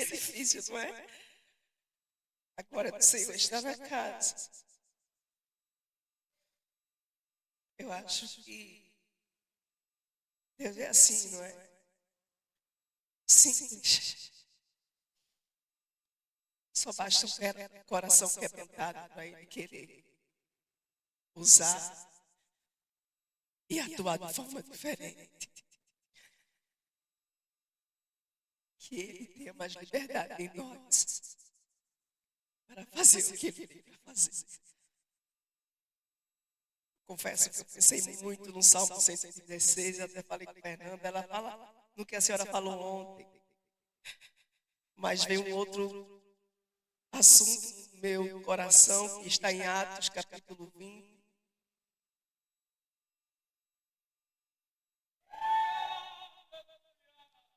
ser difícil, não é? A glória do Senhor está na casa. Eu acho que Deus é assim, não é? Simples. Só basta um coração quebrantado para Ele querer usar e atuar de forma diferente. Que Ele tenha mais liberdade em nós para fazer o que Ele veio para fazer. Confesso que eu pensei muito no Salmo 116, até falei com a Fernanda, ela fala no que a senhora falou ontem. Mas veio um outro assunto no meu coração, que está em Atos, capítulo 20.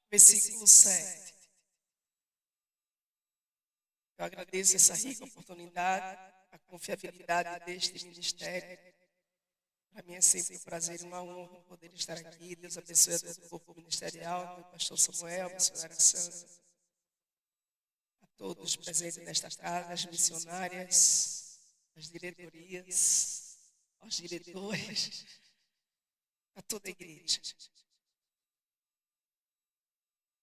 Versículo 7. Eu agradeço essa rica oportunidade, a confiabilidade deste ministério. Para mim é sempre um prazer e uma honra poder estar aqui. Deus abençoe a todo o corpo ministerial, meu pastor Samuel, a missionária Sandra, a todos presentes nesta casa, as missionárias, as diretorias, aos diretores, a toda a igreja.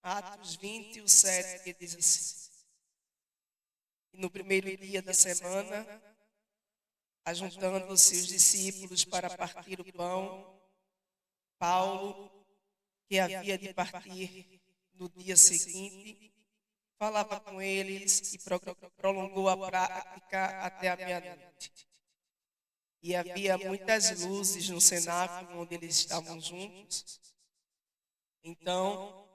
Atos 20, o 7, que diz assim: e no primeiro dia da semana, ajuntando-se os discípulos para partir o pão, Paulo, que havia de partir no dia seguinte, falava com eles e prolongou a prática até a meia-noite. E havia muitas luzes no cenáculo onde eles estavam juntos. Então,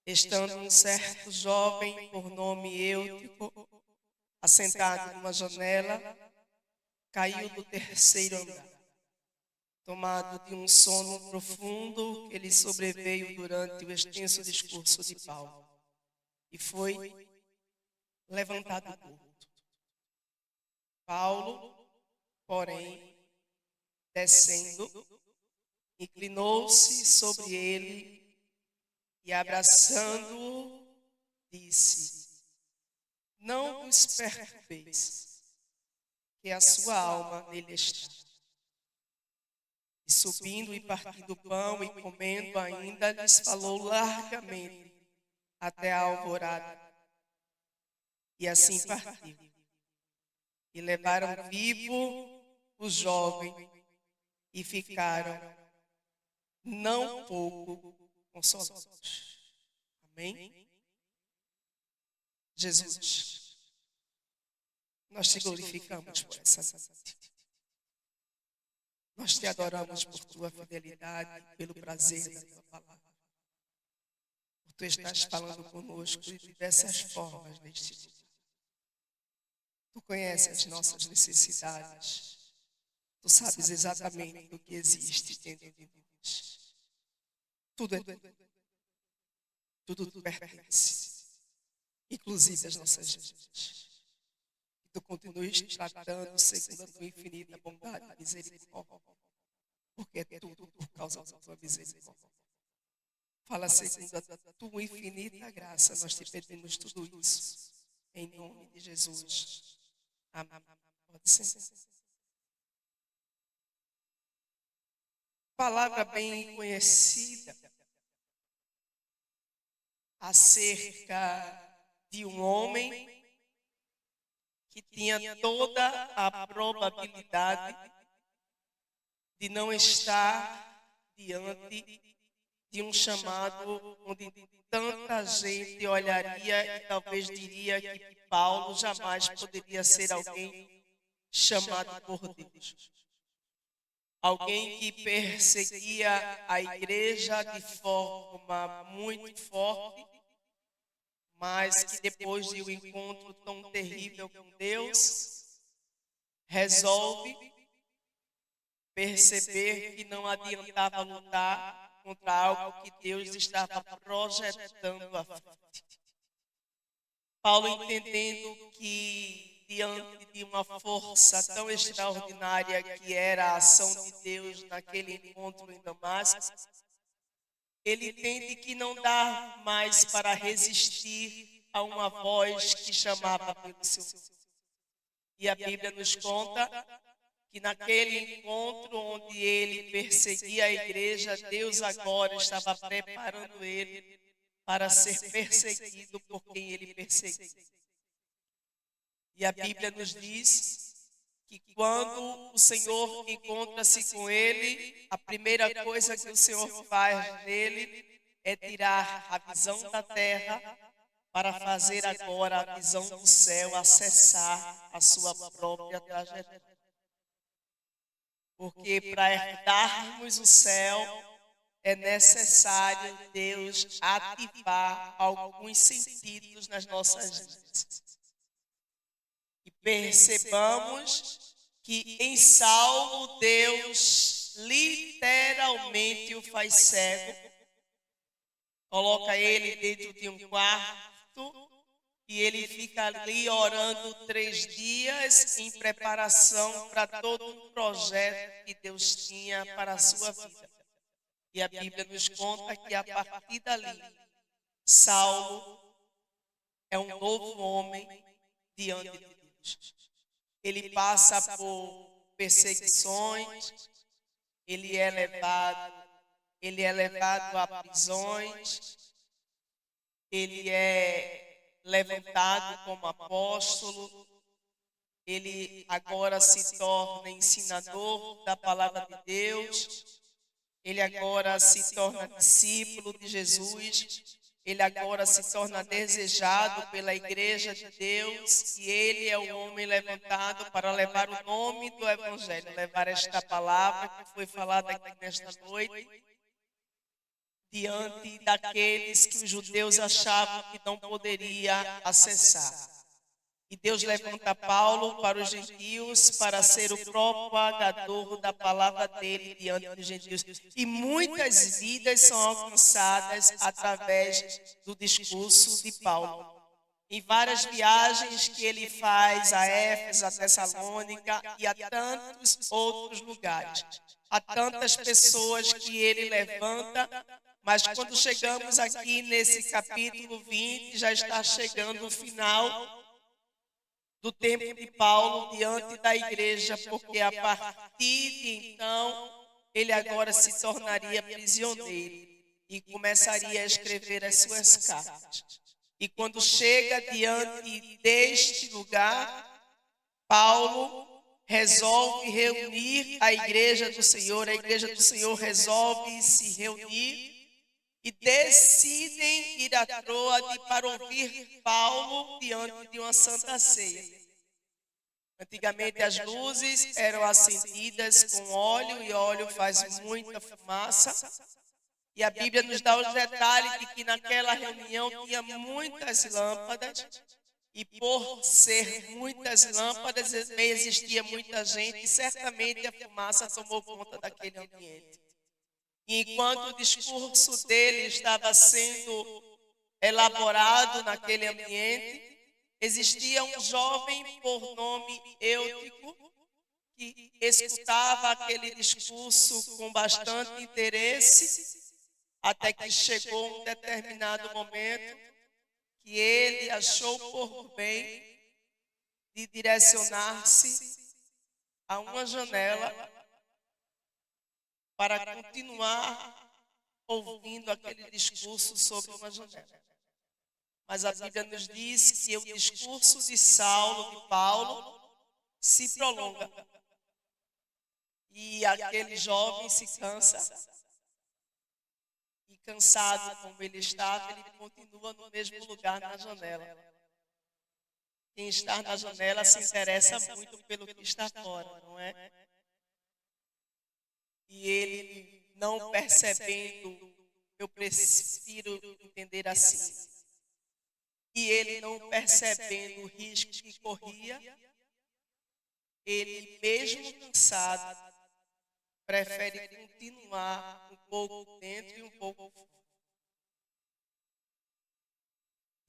estando um certo jovem por nome Eutico, assentado numa janela, caiu do terceiro andar, tomado de um sono profundo que lhe sobreveio durante o extenso discurso de Paulo, e foi levantado morto. Paulo, porém, descendo, inclinou-se sobre ele e, abraçando-o, disse: não vos perturbeis, que a sua alma nele está. E subindo e partindo o pão e comendo ainda, lhes falou largamente até a alvorada. E assim partiu. E levaram vivo o jovem e ficaram não pouco consolados. Amém? Jesus, nós te glorificamos por essa noite. Nós te adoramos por tua fidelidade, pelo prazer da tua palavra. Por tu estás falando conosco de diversas formas neste lugar. Tu conheces as nossas necessidades. Tu sabes exatamente o que existe dentro de nós. Tudo é tudo. Tudo te pertence. Inclusive as nossas vidas. Que tu continues tratando segundo a tua infinita bondade e misericórdia. Porque é tudo por causa da tua misericórdia. Fala segundo a tua infinita graça. Nós te pedimos tudo isso. Em nome de Jesus. Amém. Pode ser. Palavra bem conhecida acerca de um homem que tinha toda a probabilidade de não estar diante de um chamado onde tanta gente olharia e talvez diria que Paulo jamais poderia ser alguém chamado por Deus. Alguém que perseguia a igreja de forma muito forte, mas que depois de um encontro tão terrível com Deus, resolve perceber que não adiantava lutar contra algo que Deus estava projetando à frente. Paulo, entendendo que diante de uma força tão extraordinária que era a ação de Deus naquele encontro em Damasco, ele entende que não dá mais para resistir a uma voz que chamava pelo seu nome. E a Bíblia nos conta que naquele encontro onde ele perseguia a igreja, Deus agora estava preparando ele para ser perseguido por quem ele perseguia. E a Bíblia nos diz que quando o Senhor encontra-se com ele, a primeira coisa que o Senhor faz nele é tirar a visão da terra para fazer agora a visão do céu, acessar a sua própria trajetória. Porque para herdarmos o céu, é necessário Deus ativar alguns sentidos nas nossas vidas. E percebamos que em Saulo, Deus literalmente o faz cego, coloca ele dentro de um quarto e ele fica ali orando 3 dias em preparação para todo um projeto que Deus tinha para a sua vida. E a Bíblia nos conta que a partir dali, Saulo é um novo homem diante de Deus. Ele passa por perseguições, ele é levado a prisões, ele é levantado como apóstolo, ele agora se torna ensinador da palavra de Deus, ele agora se torna discípulo de Jesus, ele agora se torna desejado pela igreja de Deus e ele é o homem levantado para levar o nome do Evangelho, levar esta palavra que foi falada aqui nesta noite, diante daqueles que os judeus achavam que não poderia acessar. E Deus levanta Paulo para os gentios para ser o propagador da palavra dele diante dos gentios. E muitas vidas são alcançadas através do discurso de Paulo. Em várias viagens que ele faz a Éfeso, a Tessalônica e a tantos outros lugares. Há tantas pessoas que ele levanta, mas quando chegamos aqui nesse capítulo 20, já está chegando o final do tempo de Paulo diante da igreja, porque a partir de então, ele agora se tornaria prisioneiro e começaria a escrever as suas cartas. E quando chega diante deste lugar, Paulo resolve reunir a igreja do Senhor resolve se reunir e decidem ir a Troade para ouvir Paulo diante de uma santa ceia. Antigamente as luzes eram acendidas com óleo e óleo faz muita fumaça. E a Bíblia nos dá os detalhes de que naquela reunião tinha muitas lâmpadas e por ser muitas lâmpadas existia muita gente e certamente a fumaça tomou conta daquele ambiente. E enquanto o discurso dele estava sendo elaborado naquele ambiente, existia um jovem por nome Eutico que escutava aquele discurso com bastante interesse, até que chegou um determinado momento que ele achou por bem de direcionar-se a uma janela para continuar ouvindo aquele discurso sobre uma janela. Mas a Bíblia nos diz que o discurso de Saulo, de Paulo, se prolonga. E aquele jovem se cansa. E cansado como ele estava, ele continua no mesmo lugar na janela. Quem está na janela se interessa muito pelo que está fora, não é? E ele, não percebendo, eu prefiro entender assim, e ele não percebendo o risco que corria, ele mesmo cansado, prefere continuar um pouco dentro e um pouco fora.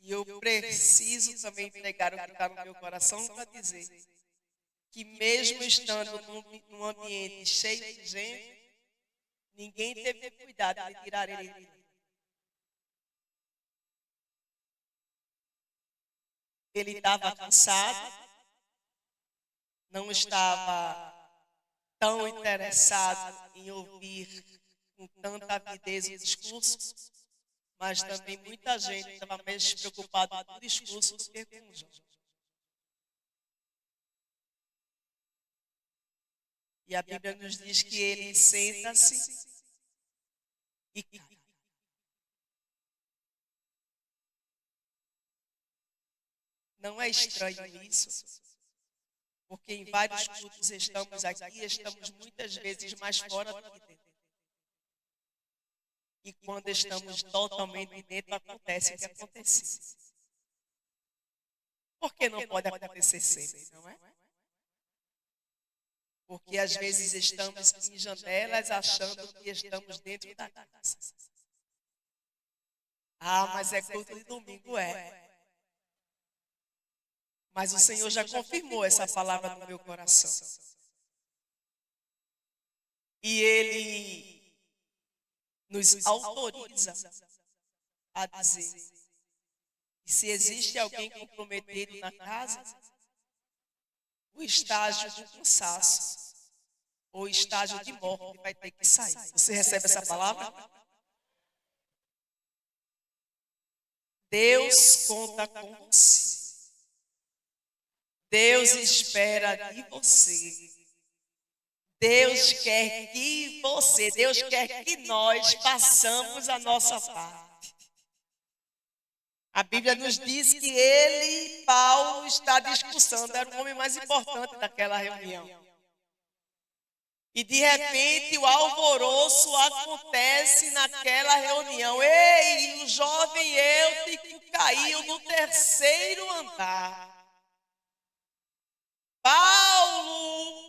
E eu preciso também entregar o que está no meu coração para dizer que mesmo estando num ambiente cheio de gente, ninguém teve cuidado de tirar ele. ele estava cansado, não estava tão interessado em ouvir com tanta avidez o discurso, mas também muita gente estava mais preocupada com o discurso do que com o João. E a Bíblia nos diz que ele senta-se e cai. Não é estranho isso? Porque em vários cultos estamos aqui, estamos muitas vezes mais fora do que dentro. E quando estamos totalmente dentro, acontece o que acontece. Porque não pode acontecer sempre, não é? Porque às vezes estamos em janelas achando que estamos dentro da casa. Ah, mas é culto de domingo, é. Mas o Senhor já confirmou essa palavra no meu coração. E Ele nos autoriza a dizer que se existe alguém comprometido na casa, o estágio do cansaço ou o estágio de morte vai ter que sair. Você recebe essa palavra? Deus conta com você. Deus espera de você. Deus quer que você, Deus quer que nós façamos a nossa parte. A Bíblia nos diz que ele, Paulo, está discussando, era o homem mais importante daquela reunião. E de repente o alvoroço acontece naquela reunião. Ei, o jovem Eutico caiu no terceiro andar. Paulo,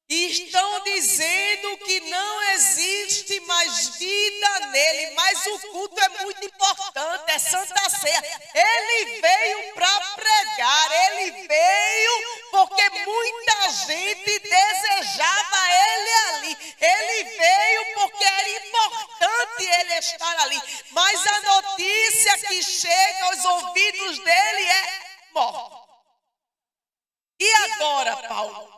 estão dizendo que não existe mais vida nele, mas o culto é muito importante, é Santa Ceia. Ele veio para pregar, ele veio porque muita gente desejava ele ali. Ele veio porque era importante ele estar ali, mas a notícia que chega aos ouvidos dele é morte. E agora, Paulo?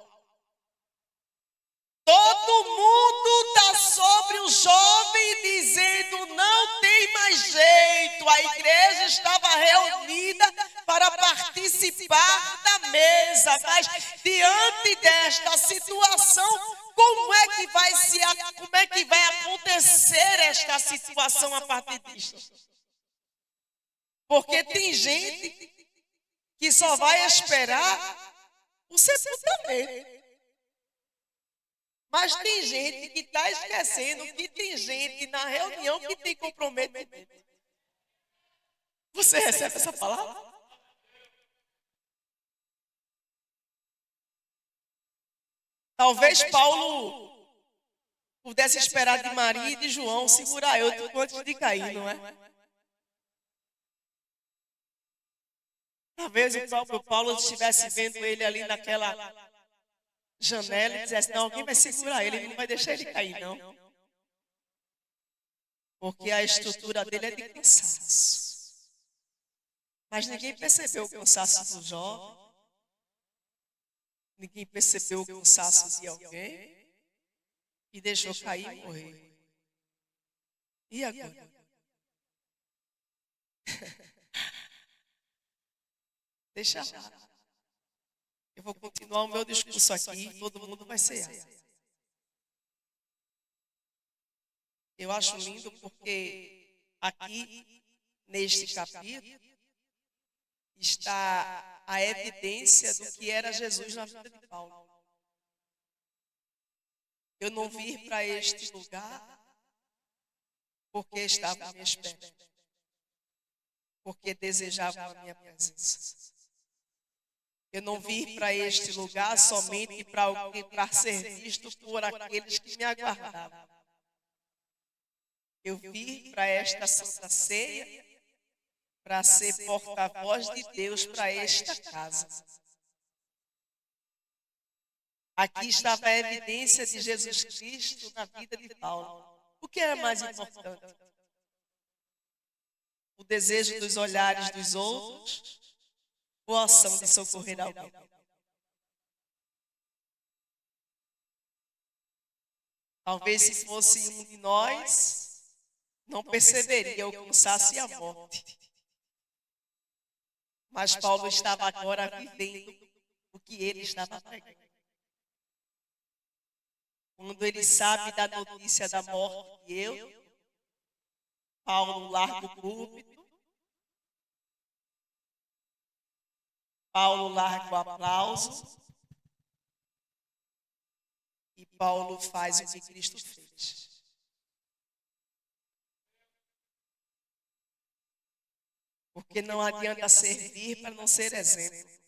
Todo mundo está sobre o jovem dizendo não tem mais jeito. A igreja estava reunida para participar da mesa, mas diante desta situação, como é que vai acontecer esta situação a partir disso? Porque tem gente que só vai esperar o sepultamento. Mas tem gente que está esquecendo que tem gente na reunião que tem comprometimento. Você recebe essa palavra? Talvez Paulo pudesse esperar de Maria e de João segurar eu antes de cair, não é? Talvez o próprio Paulo estivesse vendo ele ali naquela janela e dissesse, não, alguém vai segurar ele não vai deixar ele cair, não. Porque a estrutura dele é de cansaço. Mas ninguém percebeu o cansaço do jovem. Ninguém percebeu o cansaço de alguém e deixou cair e morrer. E agora? Deixa lá. Eu vou continuar o meu discurso aqui, todo mundo vai ser. Eu acho lindo porque aqui, neste capítulo, está a evidência do que era Jesus na vida de Paulo. Eu não vim para este lugar porque estava à minha espera, porque desejava a minha presença. Eu não vim para este lugar somente para ser visto por aqueles que me aguardavam. Eu vim para esta Santa Ceia para ser porta-voz de Deus para esta casa. Aqui estava a evidência de Jesus Cristo na vida de Paulo. O que era mais importante? O desejo dos olhares dos outros ou ação de socorrer alguém. Talvez se fosse um de nós, não perceberia o cansaço e a morte. Mas Paulo estava agora vivendo o que ele estava pregando. Quando ele sabe da notícia da morte de eu, Paulo larga o púlpito, Paulo larga o aplauso e Paulo faz o que Cristo fez. Porque não adianta servir para não ser exemplo.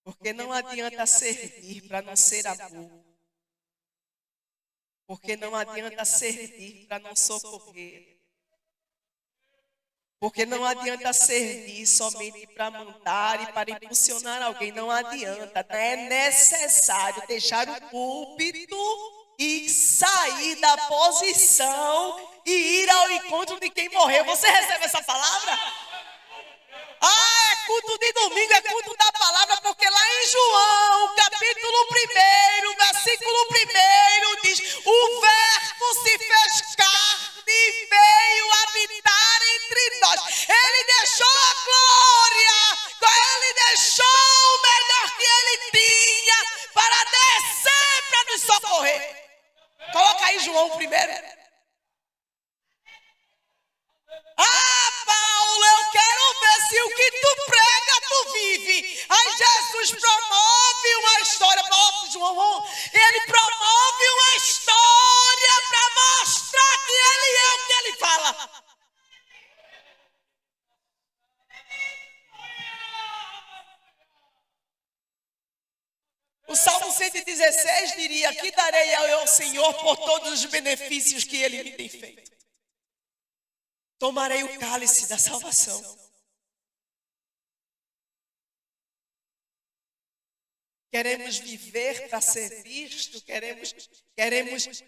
Porque não adianta servir para não ser amor. Porque não adianta servir para não socorrer. Porque não adianta servir somente para mandar e para impulsionar alguém. Não adianta. É necessário deixar o púlpito e sair da posição e ir ao encontro de quem morreu. Você recebe essa palavra? Ah, é culto de domingo, é culto da palavra, porque lá em João, capítulo 1, versículo 1, diz: o verbo se fez carne e veio habitar entre nós. Ele deixou a glória, ele deixou o melhor que ele tinha para descer, para nos socorrer. Coloca aí João 1. Ah, Paulo, eu quero ver se o que tu prega, tu vive. Aí Jesus promove uma história. João, ele promove uma história para mostrar que ele é o que ele fala. O Salmo 116 diria: que darei ao Senhor por todos os benefícios que ele me tem feito? Tomarei o cálice da salvação. Queremos viver para ser visto, queremos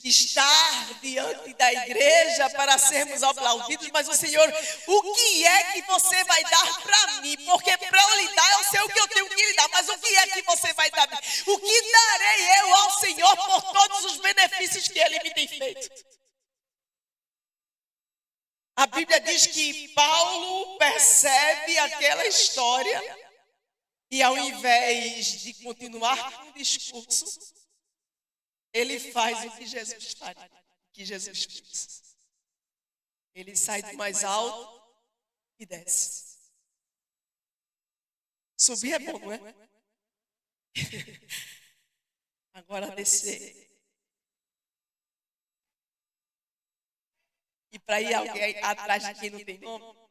estar diante da igreja para sermos aplaudidos, mas o Senhor, o que é que você vai dar para mim? Porque para eu lhe dar, eu sei o que eu tenho que lhe dar, mas o que é que você vai dar? O que darei eu ao Senhor por todos os benefícios que Ele me tem feito? A Bíblia diz que Paulo percebe aquela história e ao invés de continuar com o discurso, ele faz o que Jesus faria, o que Jesus fez. Ele sai do mais alto e desce. Subir é bom, não é? Agora descer. E para ir alguém atrás de quem não tem nome?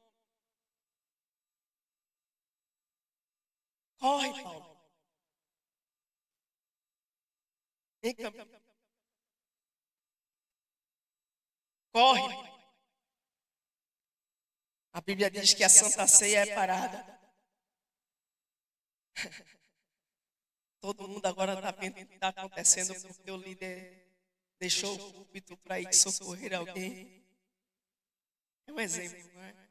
Corre, Paulo. Vem cá. Corre. A Bíblia diz que a Santa Ceia é parada. Todo mundo agora está vendo o que está acontecendo porque o líder deixou o púlpito para ir socorrer alguém. É um exemplo, não é?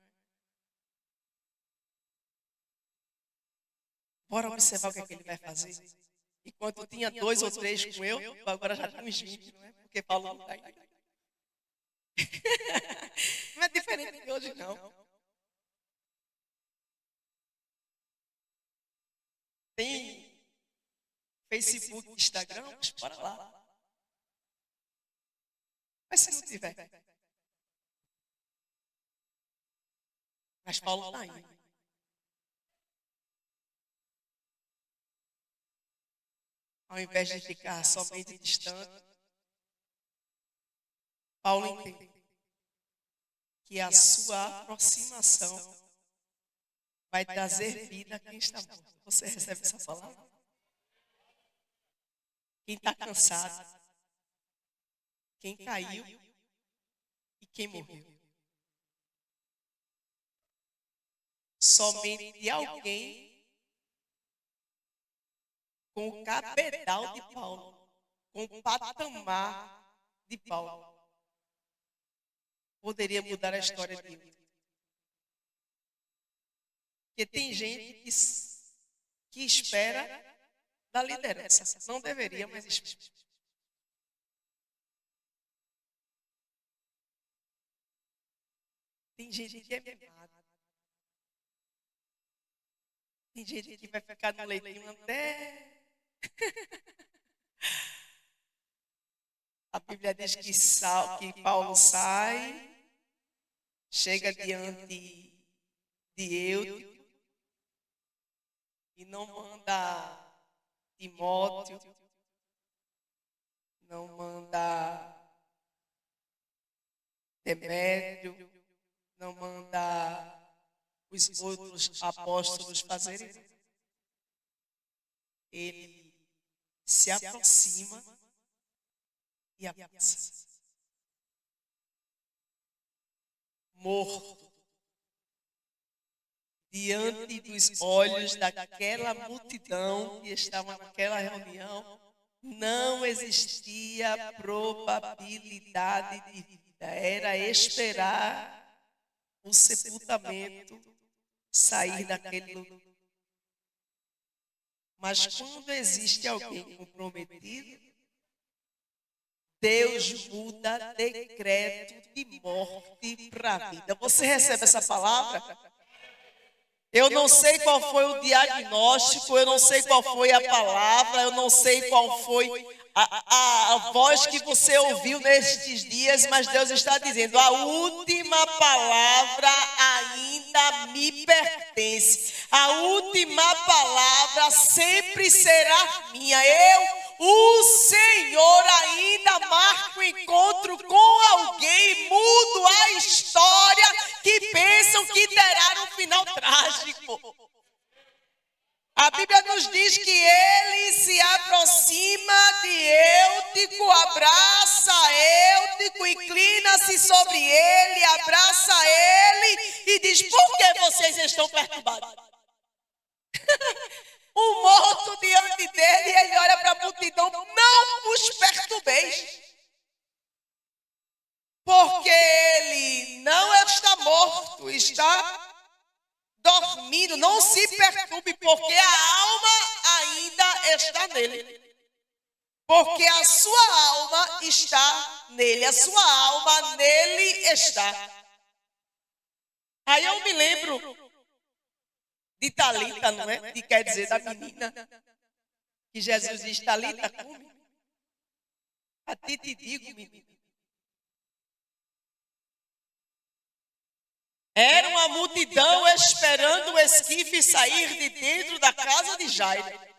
Bora observar o que é que ele vai fazer. Enquanto tinha 2 ou 3 com eu, agora já tem uns 20, não é? Porque Paulo não está indo. Não é diferente de hoje, não. Tem Facebook, Instagram, mas bora lá. Mas se não tiver. Mas Paulo está indo. Ao invés de ficar somente distante, Paulo entende que a sua aproximação vai trazer vida a quem está morto. Você recebe essa palavra? Quem está cansado, quem caiu e quem morreu. Somente alguém com o cabedal de Paulo, com o patamar de Paulo, poderia mudar a história de Deus. Porque tem gente que espera da liderança. Não deveria, mas espera. Tem gente que é mimada. Tem gente que vai ficar no leitinho até... A Bíblia diz que Paulo sai, chega diante de Eutico e não manda Timóteo, não manda Demétrio, não manda os outros apóstolos fazerem. Ele se aproxima e abraça. Morto diante dos olhos daquela multidão que estava naquela reunião, não existia probabilidade de vida. Era esperar o sepultamento sair daquele lugar. Mas quando existe alguém comprometido, Deus muda decreto de morte para a vida. Você recebe essa palavra? Eu não sei qual foi o diagnóstico, eu não sei qual foi a palavra, eu não sei qual foi a voz que você ouviu nestes dias, mas Deus está dizendo: a última palavra ainda me pertence. A última palavra sempre será minha. O Senhor, ainda marca o encontro com alguém e mudo a história que pensam que terá um final trágico. A Bíblia nos diz que ele se aproxima de Eutico, abraça Eutico, inclina-se sobre ele, abraça ele e diz: por que vocês estão perturbados? O morto diante dele, ele olha para a multidão: não os perturbeis, porque ele não está morto, está dormindo. Não se perturbe, porque a alma ainda está nele. Porque a sua alma está nele, a sua alma nele está. Aí eu me lembro de Talita, não é? Que quer dizer da menina, que Jesus diz: Talita, come. A ti te digo, menina. Era uma multidão esperando o esquife sair de dentro da casa de Jairo.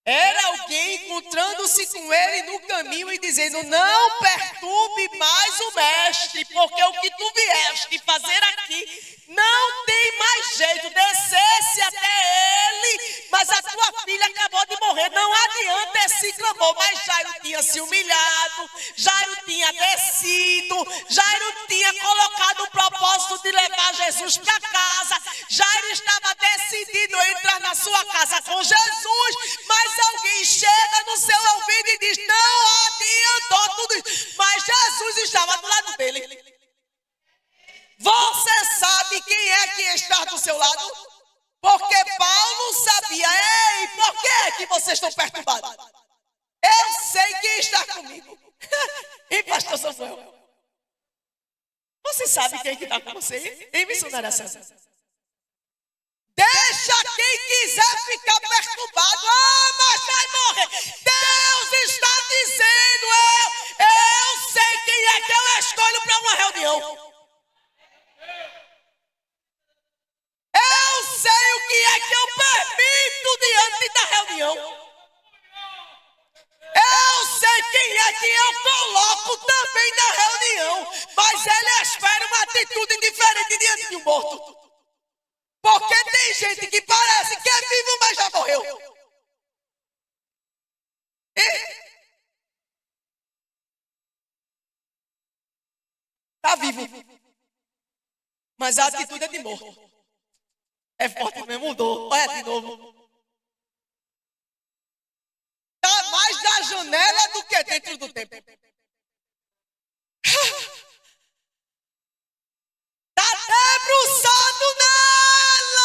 Era alguém encontrando-se com ele no caminho e dizendo: não perturbe mais o mestre, porque o que tu vieste fazer aqui não tem mais jeito. Descesse até ele, mas a tua filha acabou de morrer. Não adianta esse clamor. Mas Jairo tinha se humilhado, Jairo tinha descido, Jairo tinha colocado o propósito de levar Jesus para casa. Jairo estava decidido a entrar na sua casa com Jesus, mas alguém chega no seu ouvido e diz: não adiantou tudo isso. Mas Jesus estava do lado dele. Você sabe quem é que está do seu lado? Porque Paulo sabia. Ei, por que é que vocês estão perturbados? Eu sei quem está comigo. E pastor Samuel, você sabe quem está com você? Em missionária César. Deixa quem quiser ficar perturbado. Ah, mas vai morrer. Deus está dizendo: eu sei quem é que eu escolho para uma reunião. Eu sei o que é que eu permito diante da reunião. Eu sei quem é que eu coloco também na reunião. Mas ele espera uma atitude diferente diante de um morto. Porque tem gente que parece que é vivo, mas já morreu. Está vivo, mas a atitude é de morto. É forte mesmo, mudou. Olha de novo. Está mais na janela do que dentro do templo. Está debruçado nela.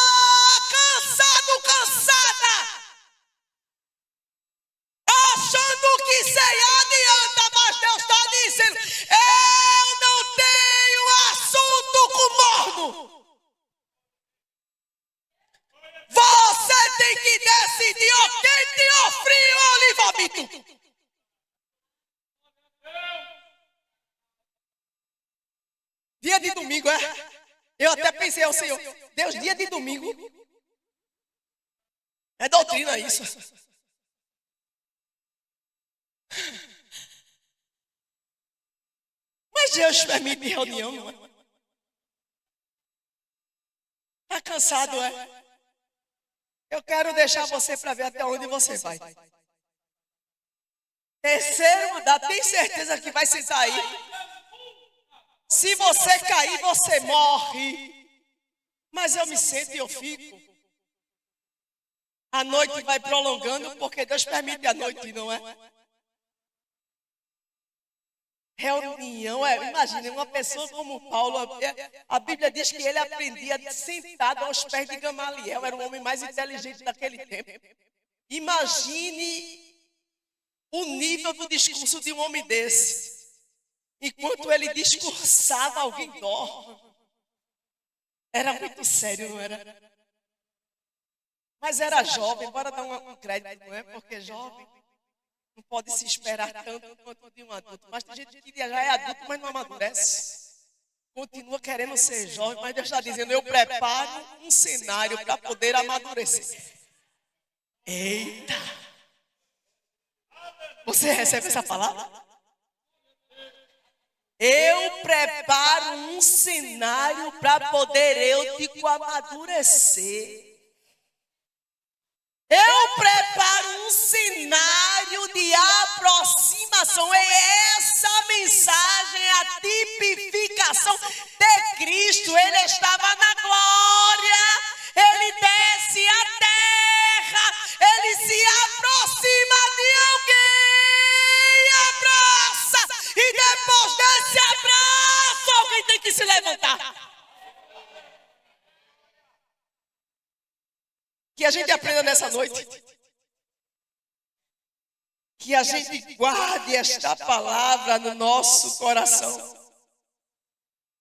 Dia de domingo, é? Eu até pensei ao Senhor, Deus, dia de domingo? É doutrina isso. Mas Deus permite reunião, não é? Está cansado, é? Eu quero deixar você para ver até onde você vai. Terceiro andar, tem certeza que vai sentar aí? Se você cair, você morre. Mas eu me sento e eu fico. A noite vai prolongando porque Deus permite a noite, não é? Reunião, imagine uma pessoa como Paulo, a Bíblia diz que ele aprendia sentado aos pés de Gamaliel, era o homem mais inteligente daquele tempo. Imagine o nível do discurso de um homem desse. Enquanto ele discursava, alguém dorme. Era muito sério, não era? Mas era jovem, bora dar um crédito, não é? Porque jovem não pode se esperar tanto quanto de um adulto. Mas tem gente que já é adulto, mas não amadurece. Continua querendo ser jovem, mas Deus está dizendo, eu preparo um cenário para poder amadurecer. Eita! Você recebe essa palavra? Eu preparo um cenário para poder eu te amadurecer. Eu preparo um cenário de aproximação. É essa mensagem, a tipificação de Cristo. Ele estava na glória, ele desce à terra, ele se aproxima de alguém, abraça, e depois desse abraço, alguém tem que se levantar. Que a gente aprenda nessa noite, que a gente guarde esta palavra no nosso coração,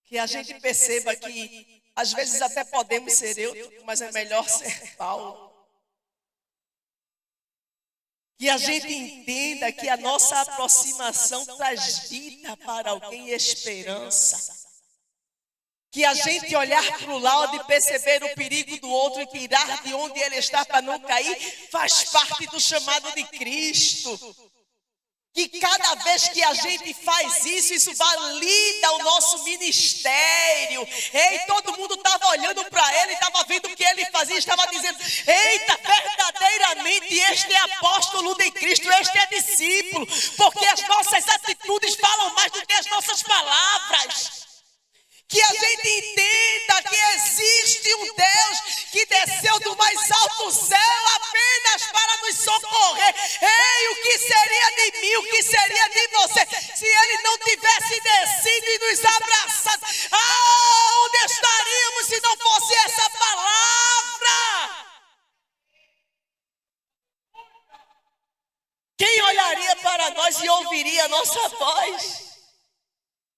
que a gente perceba que às vezes até podemos ser eu, mas é melhor ser Paulo. Que a gente entenda que a nossa aproximação traz vida para alguém e esperança. Que a gente olhar para o lado e perceber o perigo do outro e tirar de onde ele está para não cair, faz parte do chamado de Cristo. Que cada vez que a gente faz isso, isso valida o nosso ministério. Ei, todo mundo estava olhando para ele, estava vendo o que ele fazia, estava dizendo, eita, verdadeiramente este é apóstolo de Cristo, este é discípulo, porque as nossas atitudes falam mais do que as nossas palavras. Que a gente entenda que existe um Deus que desceu do mais alto céu apenas para nos socorrer. Ei, o que seria de mim, o que seria de você, se ele não tivesse descido e nos abraçado? Onde estaríamos se não fosse essa palavra? Quem olharia para nós e ouviria a nossa voz?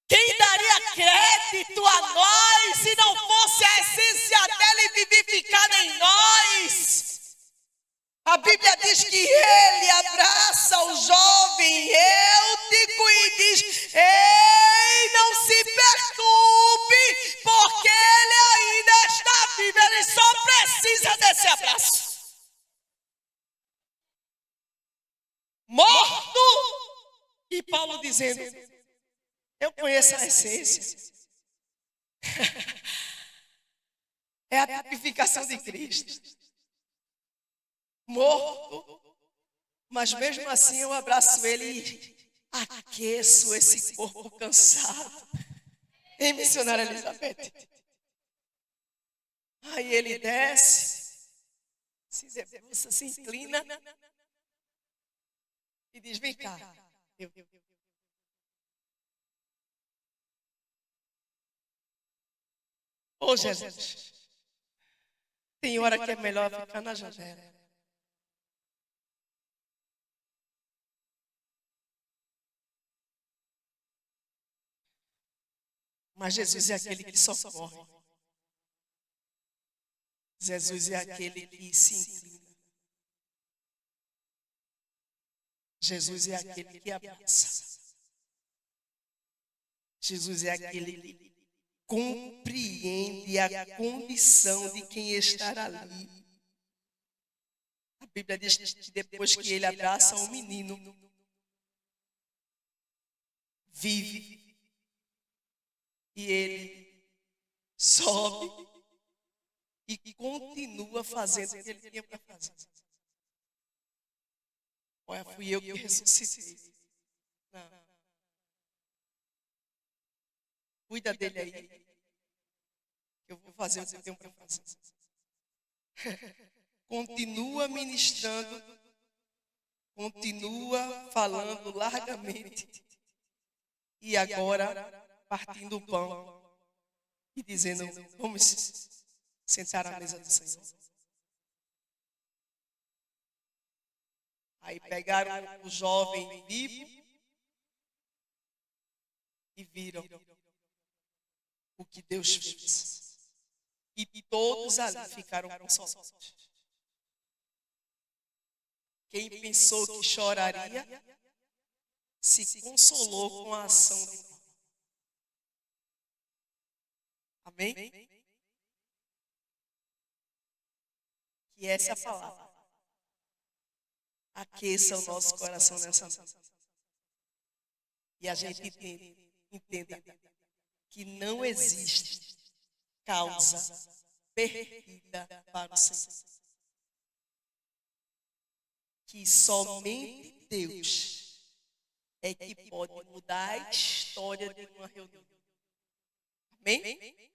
Quem daria crédito a nós se não fosse a essência dele vivificada em nós? A Bíblia diz que ele abraça o jovem Eutico e diz, ei, não se preocupe, porque ele ainda está vivo, ele só precisa desse abraço. Morto! E Paulo dizendo, eu conheço a essência. É a tipificação de Cristo. Morto, mas mesmo assim eu abraço ele e aqueço esse corpo cansado. Em missionária Elizabeth. Aí ele desce, se debruça, se inclina e diz, vem cá. Ô Jesus, tem hora que é melhor ficar na janela. Mas Jesus é aquele que socorre. Jesus é aquele que se inclina. Jesus é aquele que abraça. Jesus é aquele que compreende a condição de quem está ali. A Bíblia diz que depois que ele abraça o menino, vive, e ele sobe e continua fazendo o que ele tinha para fazer. Olha, fui eu que ressuscitei. Não. Cuida dele aí. Eu vou fazer o que eu tenho para fazer. Continua ministrando, continua falando largamente. E agora, partindo o pão e dizendo: vamos sentar à mesa do Senhor. Aí pegaram o jovem vivo e viram o que Deus fez. E todos ali ficaram consolados. Quem pensou que choraria, se consolou com a ação de Deus. Amém? Que essa palavra aqueça o nosso coração nessa noite. E a gente entenda que não existe causa perdida para o Senhor. Que somente Deus é que pode mudar a história de uma reunião. Amém?